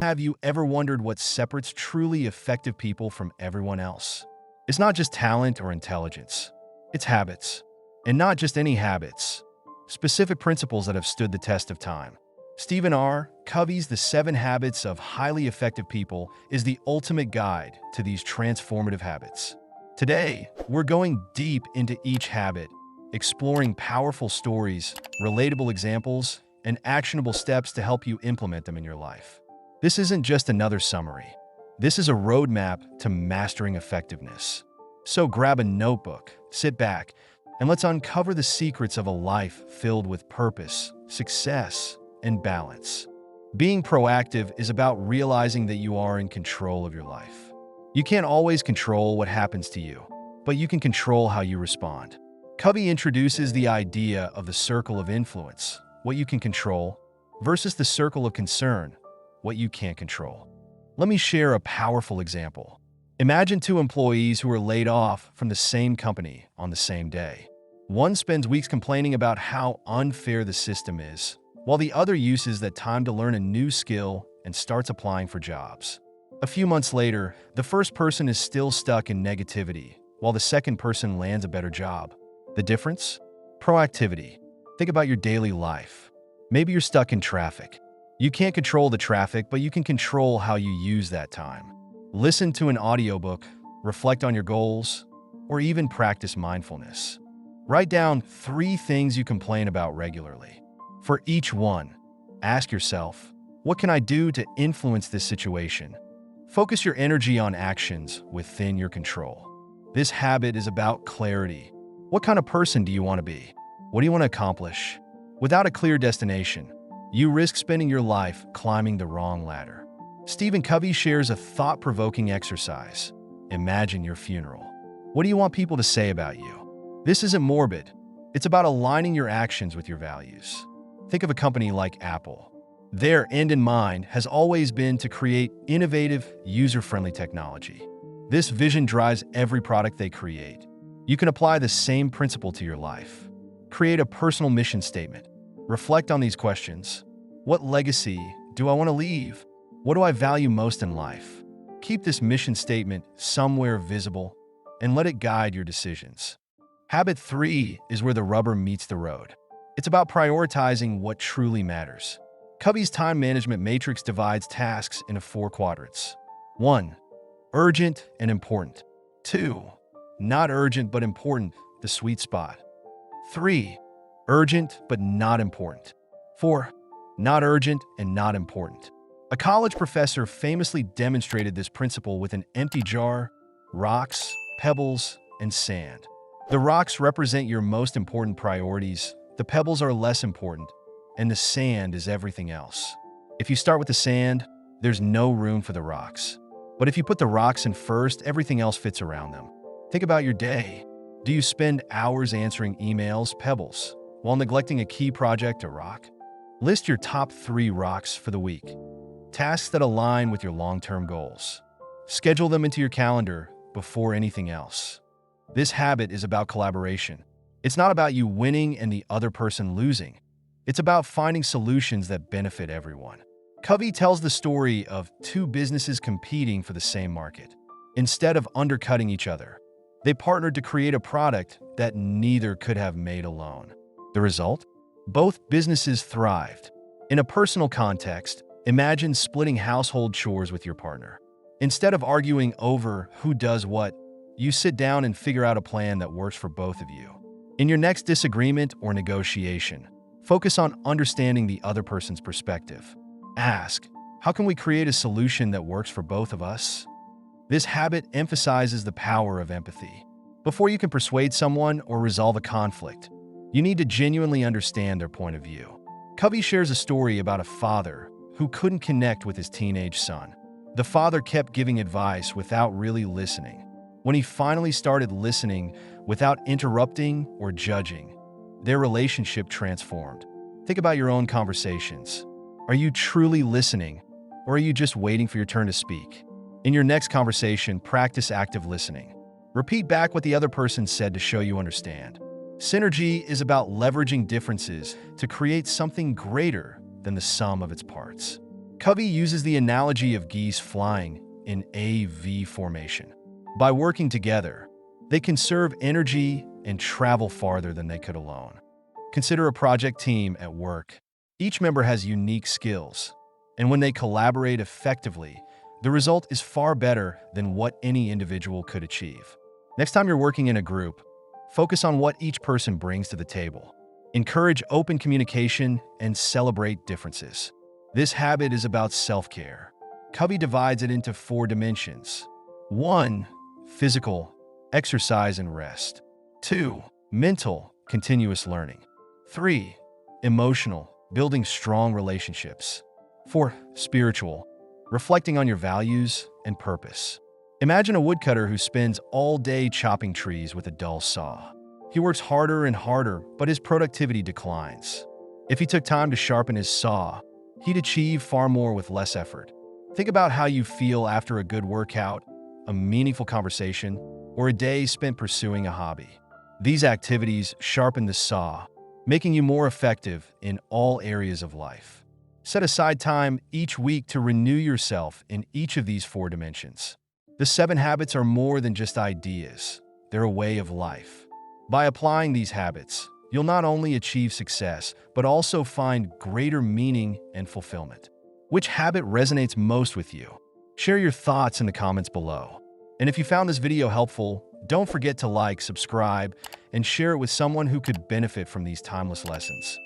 Have you ever wondered what separates truly effective people from everyone else? It's not just talent or intelligence. It's habits. And not just any habits. Specific principles that have stood the test of time. Stephen R. Covey's The 7 Habits of Highly Effective People is the ultimate guide to these transformative habits. Today, we're going deep into each habit, exploring powerful stories, relatable examples, and actionable steps to help you implement them in your life. This isn't just another summary. This is a roadmap to mastering effectiveness. So grab a notebook, sit back, and let's uncover the secrets of a life filled with purpose, success, and balance. Being proactive is about realizing that you are in control of your life. You can't always control what happens to you, but you can control how you respond. Covey introduces the idea of the circle of influence, what you can control, versus the circle of concern, what you can't control. Let me share a powerful example. Imagine 2 employees who are laid off from the same company on the same day. One spends weeks complaining about how unfair the system is, while the other uses that time to learn a new skill and starts applying for jobs. A few months later, the first person is still stuck in negativity, while the second person lands a better job. The difference? Proactivity. Think about your daily life. Maybe you're stuck in traffic. You can't control the traffic, but you can control how you use that time. Listen to an audiobook, reflect on your goals, or even practice mindfulness. Write down 3 things you complain about regularly. For each one, ask yourself, what can I do to influence this situation? Focus your energy on actions within your control. This habit is about clarity. What kind of person do you want to be? What do you want to accomplish? Without a clear destination, you risk spending your life climbing the wrong ladder. Stephen Covey shares a thought-provoking exercise. Imagine your funeral. What do you want people to say about you? This isn't morbid. It's about aligning your actions with your values. Think of a company like Apple. Their end in mind has always been to create innovative, user-friendly technology. This vision drives every product they create. You can apply the same principle to your life. Create a personal mission statement. Reflect on these questions. What legacy do I want to leave? What do I value most in life? Keep this mission statement somewhere visible and let it guide your decisions. Habit 3 is where the rubber meets the road. It's about prioritizing what truly matters. Covey's time management matrix divides tasks into 4 quadrants. 1. Urgent and important. 2. Not urgent but important, the sweet spot. 3. Urgent but not important. 4. Not urgent and not important. A college professor famously demonstrated this principle with an empty jar, rocks, pebbles, and sand. The rocks represent your most important priorities, the pebbles are less important, and the sand is everything else. If you start with the sand, there's no room for the rocks. But if you put the rocks in first, everything else fits around them. Think about your day. Do you spend hours answering emails, pebbles, while neglecting a key project, a rock? List your top 3 rocks for the week. Tasks that align with your long-term goals. Schedule them into your calendar before anything else. This habit is about collaboration. It's not about you winning and the other person losing. It's about finding solutions that benefit everyone. Covey tells the story of 2 businesses competing for the same market. Instead of undercutting each other, they partnered to create a product that neither could have made alone. The result? Both businesses thrived. In a personal context, imagine splitting household chores with your partner. Instead of arguing over who does what, you sit down and figure out a plan that works for both of you. In your next disagreement or negotiation, focus on understanding the other person's perspective. Ask, how can we create a solution that works for both of us? This habit emphasizes the power of empathy. Before you can persuade someone or resolve a conflict, you need to genuinely understand their point of view. Covey shares a story about a father who couldn't connect with his teenage son. The father kept giving advice without really listening. When he finally started listening without interrupting or judging, their relationship transformed. Think about your own conversations. Are you truly listening, or are you just waiting for your turn to speak? In your next conversation, practice active listening. Repeat back what the other person said to show you understand. Synergy is about leveraging differences to create something greater than the sum of its parts. Covey uses the analogy of geese flying in a V formation. By working together, they conserve energy and travel farther than they could alone. Consider a project team at work. Each member has unique skills, and when they collaborate effectively, the result is far better than what any individual could achieve. Next time you're working in a group, focus on what each person brings to the table. Encourage open communication and celebrate differences. This habit is about self-care. Covey divides it into 4 dimensions. 1. Physical, exercise and rest. 2. Mental, continuous learning. 3. Emotional, building strong relationships. 4. Spiritual, reflecting on your values and purpose. Imagine a woodcutter who spends all day chopping trees with a dull saw. He works harder and harder, but his productivity declines. If he took time to sharpen his saw, he'd achieve far more with less effort. Think about how you feel after a good workout, a meaningful conversation, or a day spent pursuing a hobby. These activities sharpen the saw, making you more effective in all areas of life. Set aside time each week to renew yourself in each of these 4 dimensions. The 7 habits are more than just ideas. They're a way of life. By applying these habits, you'll not only achieve success, but also find greater meaning and fulfillment. Which habit resonates most with you? Share your thoughts in the comments below. And if you found this video helpful, don't forget to like, subscribe, and share it with someone who could benefit from these timeless lessons.